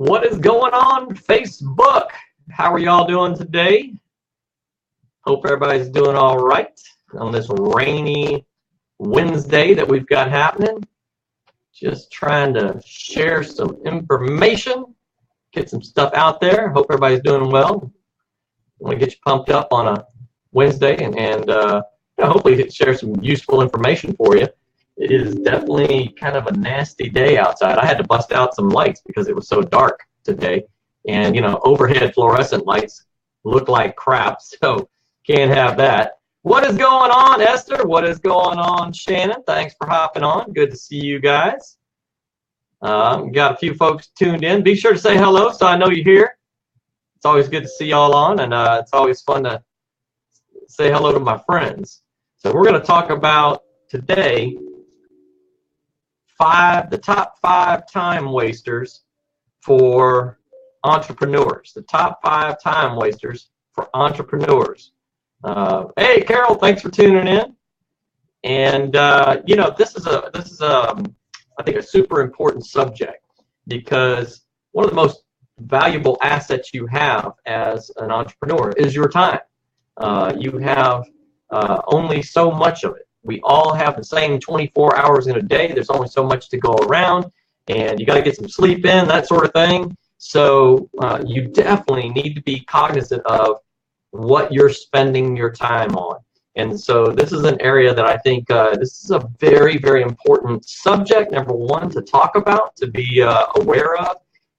What is going on, Facebook? How are y'all doing today? Hope everybody's doing all right on this rainy Wednesday that we've got happening. Just trying to share some information, get some stuff out there. Hope everybody's doing well. I want to get you pumped up on a Wednesday and hopefully share some useful information for you. It is definitely kind of a nasty day outside. I had to bust out some lights because it was so dark today. And, overhead fluorescent lights look like crap, so can't have that. What is going on, Esther? What is going on, Shannon? Thanks for hopping on. Good to see you guys. Got a few folks tuned in. Be sure to say hello so I know you're here. It's always good to see y'all on, and it's always fun to say hello to my friends. So we're going to talk about today the top 5 time wasters for entrepreneurs. The top 5 time wasters for entrepreneurs. Hey, Carol, thanks for tuning in. And this is I think a super important subject, because one of the most valuable assets you have as an entrepreneur is your time. You have only so much of it. We all have the same 24 hours in a day. There's only so much to go around, and you got to get some sleep in, that sort of thing. So you definitely need to be cognizant of what you're spending your time on. And so this is an area that I think this is a very, very important subject, number one, to talk about, to be aware of.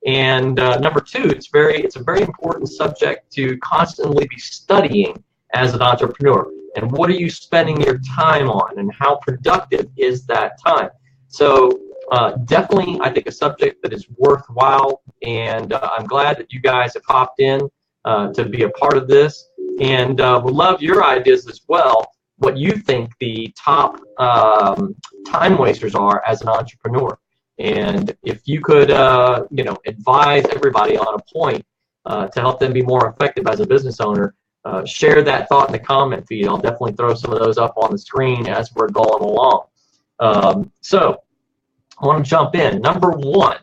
And number two, it's a very important subject to constantly be studying as an entrepreneur. And what are you spending your time on, and how productive is that time? So definitely, I think, a subject that is worthwhile, and I'm glad that you guys have hopped in to be a part of this, and would love your ideas as well, what you think the top time wasters are as an entrepreneur. And if you could, advise everybody on a point to help them be more effective as a business owner, share that thought in the comment feed. I'll definitely throw some of those up on the screen as we're going along. So I want to jump in. Number one,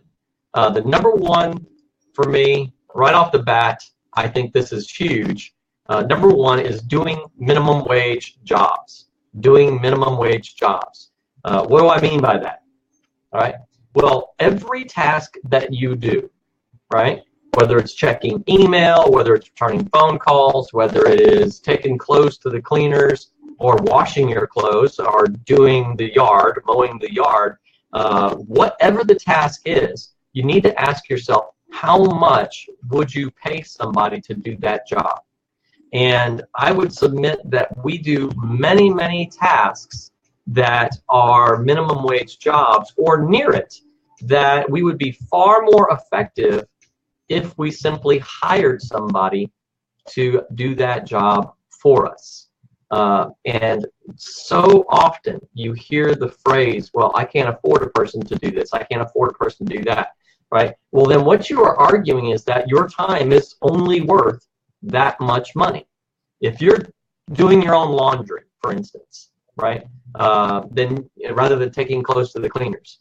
the number one for me, right off the bat, I think this is huge. Number one is doing minimum wage jobs. Doing minimum wage jobs. What do I mean by that? All right. Well, every task that you do, right, whether it's checking email, whether it's returning phone calls, whether it is taking clothes to the cleaners, or washing your clothes, or doing the yard, mowing the yard, whatever the task is, you need to ask yourself, how much would you pay somebody to do that job? And I would submit that we do many, many tasks that are minimum wage jobs or near it, that we would be far more effective if we simply hired somebody to do that job for us. And so often you hear the phrase, well, I can't afford a person to do this. I can't afford a person to do that, right? Well, then what you are arguing is that your time is only worth that much money. If you're doing your own laundry, for instance, right, then rather than taking clothes to the cleaners,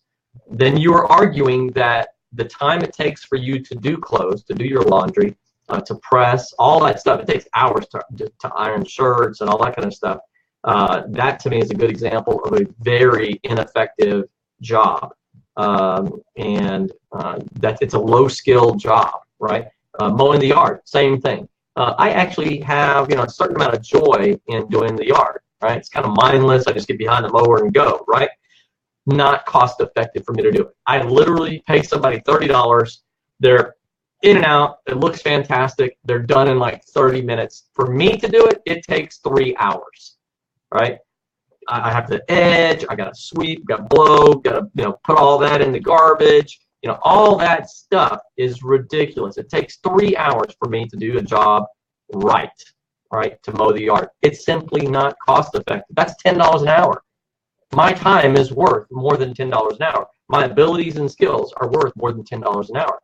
then you are arguing that the time it takes for you to do clothes, to do your laundry, to press, all that stuff, it takes hours to iron shirts and all that kind of stuff. That to me is a good example of a very ineffective job. And that it's a low skill job, right? Mowing the yard, same thing. I actually have, a certain amount of joy in doing the yard, right? It's kind of mindless. I just get behind the mower and go, right? Not cost effective for me to do it. I literally pay somebody $30. They're in and out. It looks fantastic. They're done in like 30 minutes. For me to do it, it takes 3 hours, right? I have to edge. I got to sweep, got to blow, got to, put all that in the garbage. All that stuff is ridiculous. It takes 3 hours for me to do a job right, to mow the yard. It's simply not cost effective. That's $10 an hour. My time is worth more than $10 an hour. My abilities and skills are worth more than $10 an hour.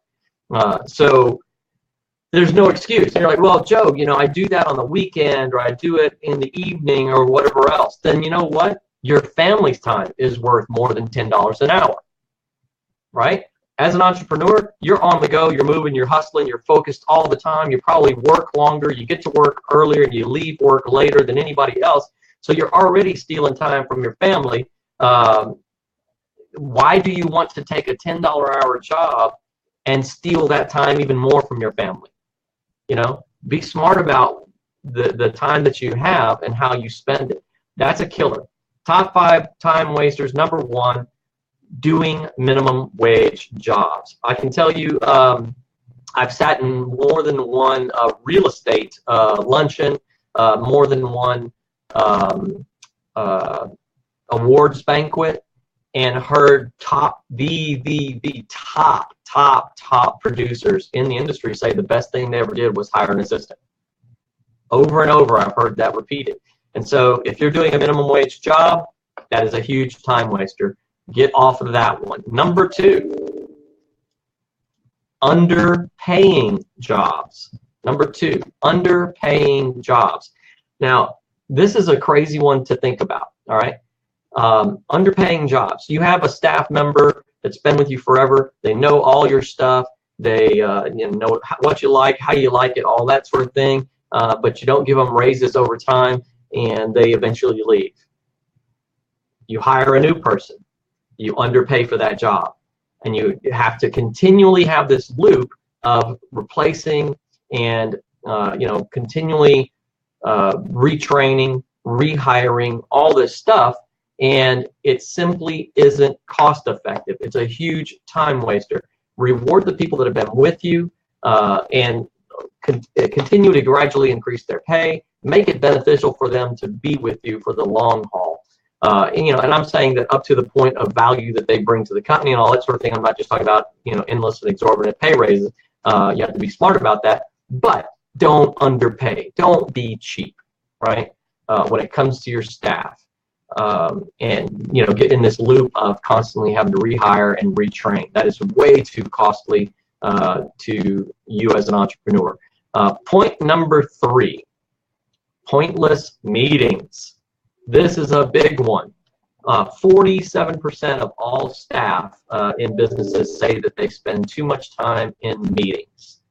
So there's no excuse. And you're like, well, Joe, I do that on the weekend, or I do it in the evening, or whatever else. Then you know what? Your family's time is worth more than $10 an hour, right? As an entrepreneur, you're on the go, you're moving, you're hustling, you're focused all the time. You probably work longer, you get to work earlier, and you leave work later than anybody else. So you're already stealing time from your family. Why do you want to take a $10 hour job and steal that time even more from your family? You know, be smart about the time that you have and how you spend it. That's a killer. Top 5 time wasters. Number 1, doing minimum wage jobs. I can tell you, I've sat in more than one real estate luncheon, more than one awards banquet, and heard the top producers in the industry say the best thing they ever did was hire an assistant. Over and over, I've heard that repeated. And so if you're doing a minimum wage job, that is a huge time waster. Get off of that one. Number 2, underpaying jobs. Number 2, underpaying jobs. Now, this is a crazy one to think about, all right? Underpaying jobs. You have a staff member that's been with you forever. They know all your stuff. They know what you like, how you like it, all that sort of thing. But you don't give them raises over time, and they eventually leave. You hire a new person. You underpay for that job. And you have to continually have this loop of replacing and continually retraining, rehiring, all this stuff. And it simply isn't cost effective. It's a huge time waster. Reward the people that have been with you and continue to gradually increase their pay. Make it beneficial for them to be with you for the long haul. And I'm saying that up to the point of value that they bring to the company and all that sort of thing. I'm not just talking about endless and exorbitant pay raises. You have to be smart about that, but don't underpay. Don't be cheap, right? When it comes to your staff, and get in this loop of constantly having to rehire and retrain. That is way too costly to you as an entrepreneur. Point number 3, pointless meetings. This is a big one. 47% of all staff in businesses say that they spend too much time in meetings.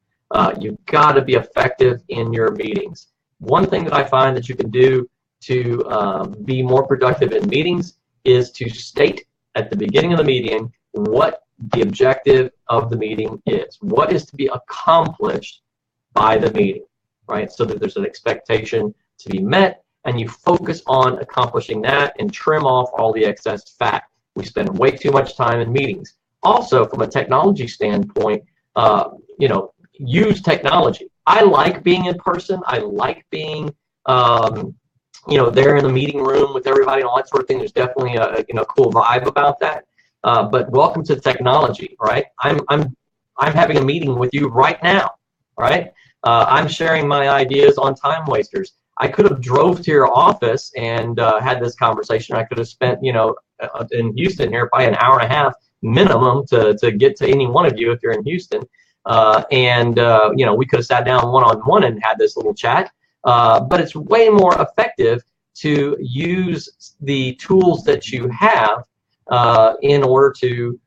You've got to be effective in your meetings. One thing that I find that you can do to be more productive in meetings is to state at the beginning of the meeting what the objective of the meeting is. What is to be accomplished by the meeting, right? So that there's an expectation to be met, and you focus on accomplishing that and trim off all the excess fat. We spend way too much time in meetings. Also, from a technology standpoint, use technology. I like being in person. I like being, there in the meeting room with everybody and all that sort of thing. There's definitely a cool vibe about that. But welcome to technology, right? I'm having a meeting with you right now, right? I'm sharing my ideas on time wasters. I could have drove to your office and had this conversation. I could have spent, in Houston here, probably an hour and a half minimum to get to any one of you if you're in Houston. We could have sat down one-on-one and had this little chat. But it's way more effective to use the tools that you have in order to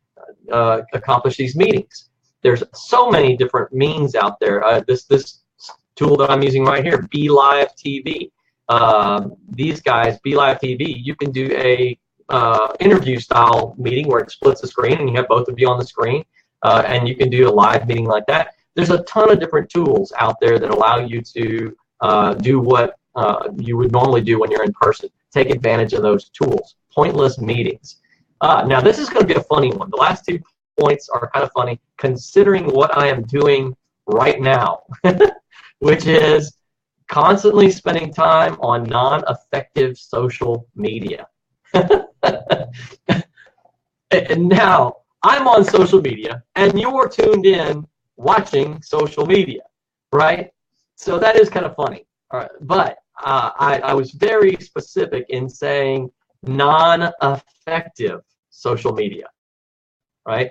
accomplish these meetings. There's so many different means out there. This tool that I'm using right here, Be Live TV. These guys, Be Live TV, you can do a interview style meeting where it splits the screen and you have both of you on the screen, and you can do a live meeting like that. There's a ton of different tools out there that allow you to do what you would normally do when you're in person. Take advantage of those tools. Pointless meetings. Now, this is going to be a funny one. The last 2 points are kind of funny, considering what I am doing right now, which is constantly spending time on non-effective social media. And now, I'm on social media, and you're tuned in watching social media, right? So that is kind of funny. All right. But I was very specific in saying non-effective social media, right?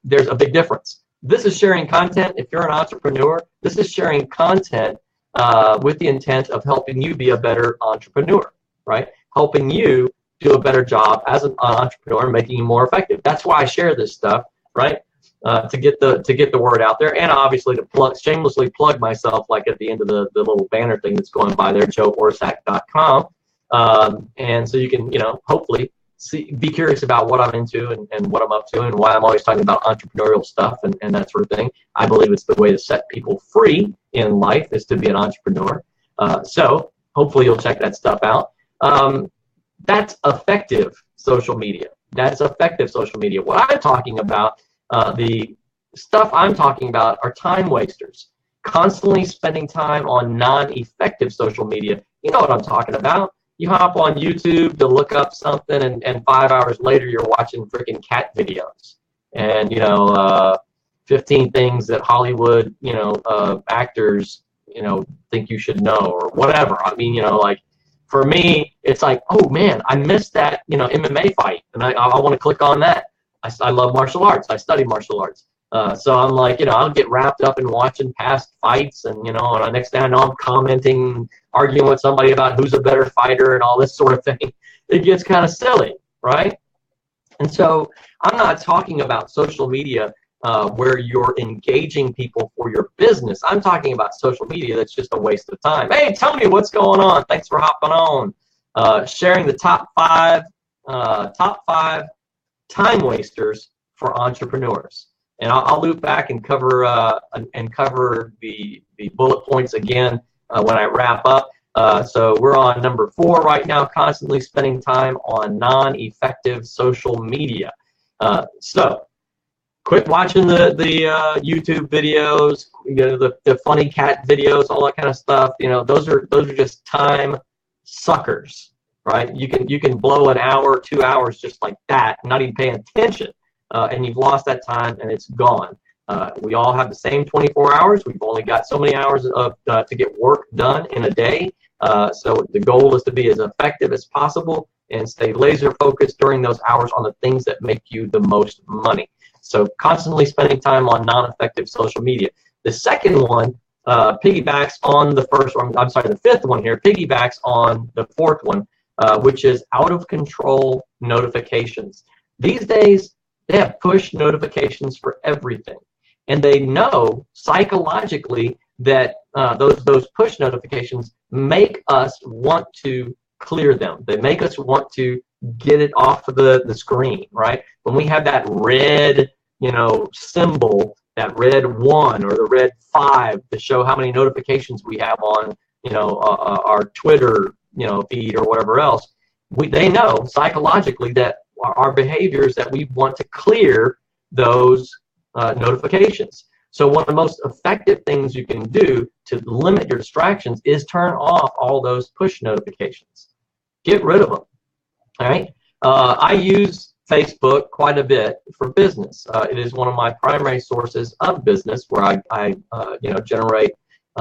There's a big difference. This is sharing content. If you're an entrepreneur, this is sharing content with the intent of helping you be a better entrepreneur, right? Helping you do a better job as an entrepreneur, making you more effective. That's why I share this stuff. right? To get the word out there, and obviously to shamelessly plug myself, like at the end of the little banner thing that's going by there, joeorsak.com. And so you can, hopefully be curious about what I'm into and what I'm up to and why I'm always talking about entrepreneurial stuff and that sort of thing. I believe it's the way to set people free in life is to be an entrepreneur. So hopefully you'll check that stuff out. That's effective social media. That's effective social media. What I'm talking about, the stuff I'm talking about are time wasters. Constantly spending time on non-effective social media. You know what I'm talking about. You hop on YouTube to look up something, and 5 hours later you're watching freaking cat videos. And, 15 things that Hollywood, actors, think you should know or whatever. I mean, like, for me, it's like, oh man, I missed that, MMA fight, and I want to click on that. I love martial arts. I study martial arts. So I'm like, I'll get wrapped up in watching past fights, and and the next thing I know, I'm commenting, arguing with somebody about who's a better fighter and all this sort of thing. It gets kind of silly, right? And so I'm not talking about social media where you're engaging people for your business. I'm talking about social media that's just a waste of time. Hey, tell me what's going on. Thanks for hopping on. Sharing the top five time wasters for entrepreneurs. And I'll loop back and cover the bullet points again when I wrap up. So we're on number 4 right now, constantly spending time on non-effective social media. So quit watching the YouTube videos, the funny cat videos, all that kind of stuff. Those are just time suckers, right? You can blow an hour, 2 hours just like that, not even paying attention. And you've lost that time and it's gone. We all have the same 24 hours. We've only got so many hours to get work done in a day. So the goal is to be as effective as possible and stay laser focused during those hours on the things that make you the most money. So constantly spending time on non-effective social media. The second one piggybacks on the first one. I'm sorry, the fifth one here piggybacks on the fourth one, which is out of control notifications. These days, they have push notifications for everything. And they know psychologically that those push notifications make us want to clear them. They make us want to get it off of the screen, right? When we have that red, symbol, that red 1 or the red 5 to show how many notifications we have on, our Twitter, feed or whatever else, they know psychologically that our behaviors that we want to clear those notifications. So one of the most effective things you can do to limit your distractions is turn off all those push notifications. Get rid of them. All right. I use Facebook quite a bit for business. It is one of my primary sources of business where I generate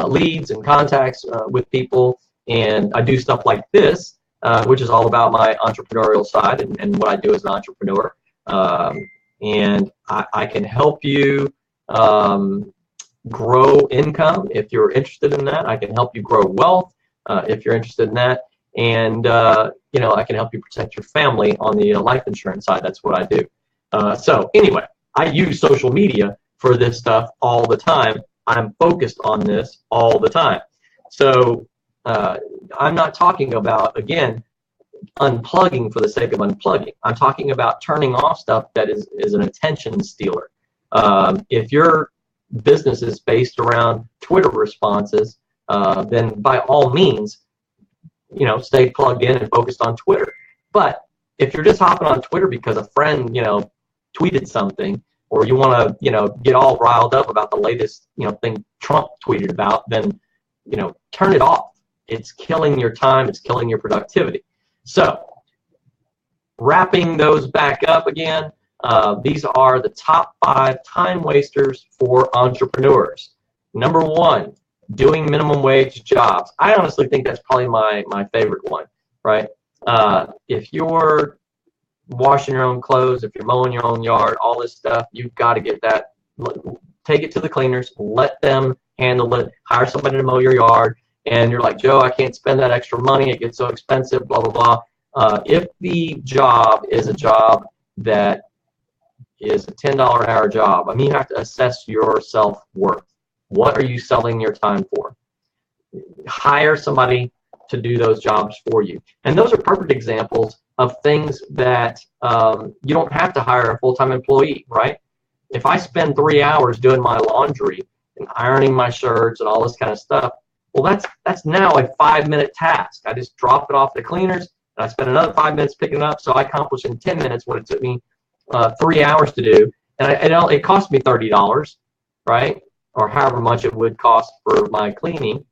leads and contacts with people, and I do stuff like this, which is all about my entrepreneurial side and what I do as an entrepreneur. And I can help you grow income if you're interested in that. I can help you grow wealth if you're interested in that. And, I can help you protect your family on the life insurance side. That's what I do. So anyway, I use social media for this stuff all the time. I'm focused on this all the time. So I'm not talking about, again, unplugging for the sake of unplugging. I'm talking about turning off stuff that is an attention stealer. If your business is based around Twitter responses, then by all means, stay plugged in and focused on Twitter. But if you're just hopping on Twitter because a friend, tweeted something, or you want to, get all riled up about the latest, thing Trump tweeted about, then, turn it off. It's killing your time. It's killing your productivity. So wrapping those back up again, these are the top 5 time wasters for entrepreneurs. Number 1, doing minimum wage jobs. I honestly think that's probably my favorite one, right? If you're washing your own clothes, if you're mowing your own yard, all this stuff, you've got to get that, take it to the cleaners, let them handle it, hire somebody to mow your yard, and you're like, Joe, I can't spend that extra money, it gets so expensive, blah, blah, blah. If the job is a job that is a $10 an hour job. I mean, you have to assess your self-worth. What are you selling your time for? Hire somebody to do those jobs for you. And those are perfect examples of things that you don't have to hire a full-time employee, right? If I spend 3 hours doing my laundry and ironing my shirts and all this kind of stuff, well, that's now a 5-minute task. I just drop it off the cleaners, and I spend another 5 minutes picking it up, so I accomplish in 10 minutes what it took me 3 hours to do. And it cost me $30, right? Or however much it would cost for my cleaning.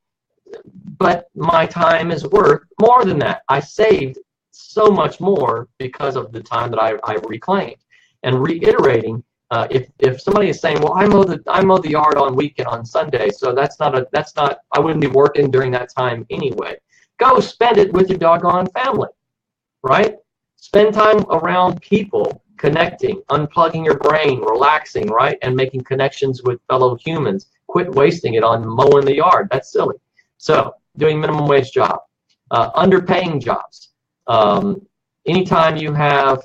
But my time is worth more than that. I saved so much more because of the time that I reclaimed. And reiterating, if somebody is saying, well, I mow the yard on Sunday, so I wouldn't be working during that time anyway. Go spend it with your doggone family, right? Spend time around people, connecting, unplugging your brain, relaxing, right? And making connections with fellow humans. Quit wasting it on mowing the yard. That's silly. So doing minimum wage job, underpaying jobs. Anytime you have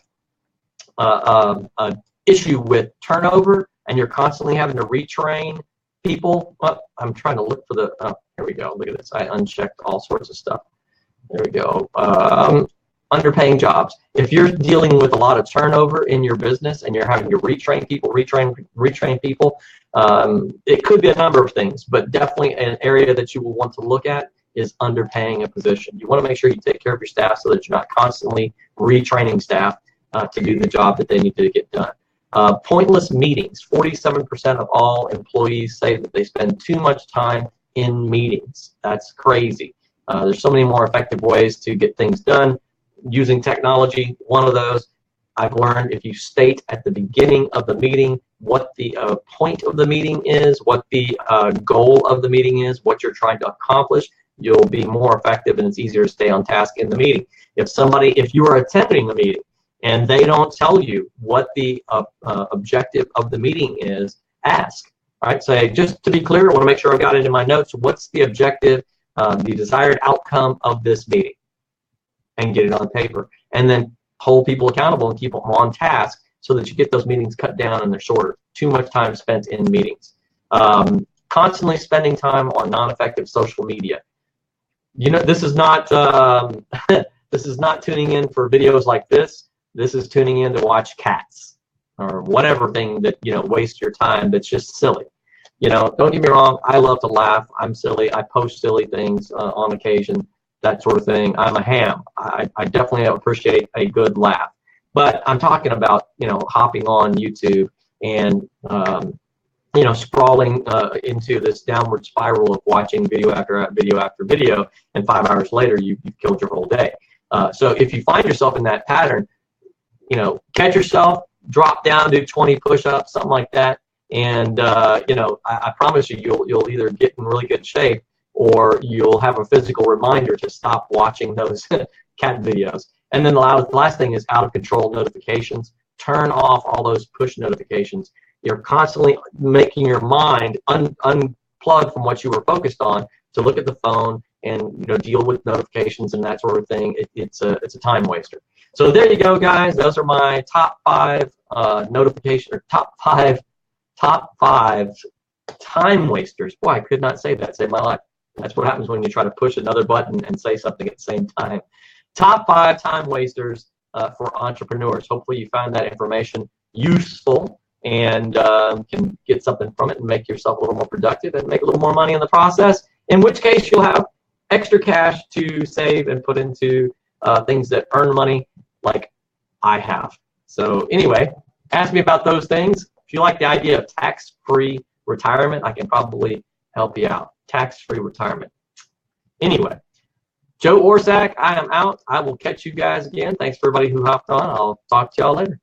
an issue with turnover and you're constantly having to retrain people, I'm trying to look for here we go. Look at this. I unchecked all sorts of stuff. There we go. Underpaying jobs. If you're dealing with a lot of turnover in your business and you're having to retrain people, it could be a number of things, but definitely an area that you will want to look at is underpaying a position. You want to make sure you take care of your staff so that you're not constantly retraining staff to do the job that they need to get done. Pointless meetings. 47% of all employees say that they spend too much time in meetings. That's crazy. There's so many more effective ways to get things done using technology. One of those I've learned, if you state at the beginning of the meeting what the point of the meeting is, what the goal of the meeting is, what you're trying to accomplish, you'll be more effective and it's easier to stay on task in the meeting. If you are attending the meeting and they don't tell you what the objective of the meeting is, ask. All right, say, just to be clear, I want to make sure I got it in my notes. What's the objective, the desired outcome of this meeting? And get it on paper. And then hold people accountable and keep them on task so that you get those meetings cut down and they're shorter. Too much time spent in meetings. Constantly spending time on non-effective social media. You know, this is not this is not tuning in for videos like this. This is tuning in to watch cats or whatever thing that, you know, waste your time that's just silly. You know, don't get me wrong, I love to laugh. I'm silly. I post silly things on occasion, that sort of thing. I'm a ham. I definitely appreciate a good laugh. But I'm talking about, you know, hopping on YouTube and, you know, sprawling into this downward spiral of watching video after video after video, and 5 hours later, you've killed your whole day. So if you find yourself in that pattern, you know, catch yourself, drop down, do 20 push-ups, something like that, and, you know, I promise you, you'll either get in really good shape or you'll have a physical reminder to stop watching those cat videos. And then the last thing is out of control notifications. Turn off all those push notifications. You're constantly making your mind unplug from what you were focused on to look at the phone and, you know, deal with notifications and that sort of thing. It's a time waster. So there you go, guys. Those are my top five top five time wasters. Boy, I could not say that. Saved my life. That's what happens when you try to push another button and say something at the same time. Top 5 time wasters for entrepreneurs. Hopefully you found that information useful and can get something from it and make yourself a little more productive and make a little more money in the process, in which case you'll have extra cash to save and put into things that earn money like I have. So anyway, ask me about those things. If you like the idea of tax-free retirement, I can probably help you out. Tax-free retirement. Anyway, Joe Orsak, I am out. I will catch you guys again. Thanks for everybody who hopped on. I'll talk to y'all later.